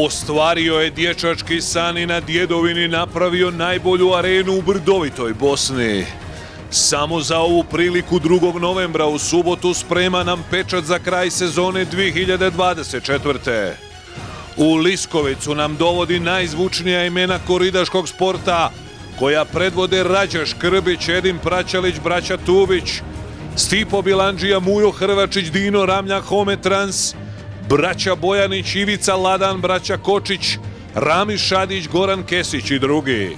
Ostvario je dječački san i na djedovini napravio najbolju arenu u brdovitoj Bosni. Samo za ovu priliku 2. novembra u subotu sprema nam pečat za kraj sezone 2024. U Liskovicu nam dovodi najzvučnija imena koridaškog sporta, koja predvode Rađa Škrbić, Edin Praćalić, braća Tubić, Stipo Bilandžija, Mujo Hrvačić, Dino Ramljak, Home Trans, braća Bojanić, Ivica Ladan, braća Kočić, Rami Šadić, Goran Kesić i drugi.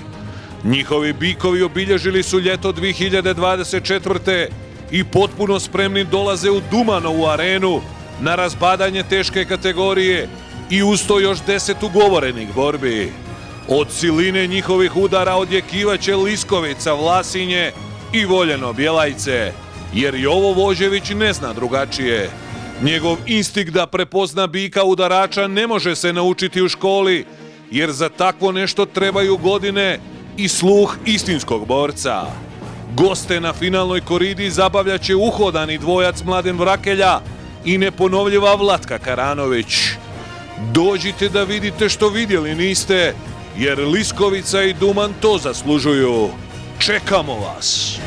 Njihovi bikovi obilježili su ljeto 2024. i potpuno spremni dolaze u Dumanovu arenu na razbadanje teške kategorije i uz to još 10 ugovorenih borbi. Od siline njihovih udara odjekivaće Liskovica, Vlasinje i voljeno Bjelajce, jer Jovo Vožević ne zna drugačije. Njegov instinkt da prepozna bika udarača ne može se naučiti u školi, jer za takvo nešto trebaju godine i sluh istinskog borca. Goste na finalnoj koridi zabavljaće uhodani dvojac Mladen Vrakelja i neponovljiva Vlatka Karanović. Dođite da vidite što vidjeli niste, jer Liskovica i Duman to zaslužuju. Čekamo vas!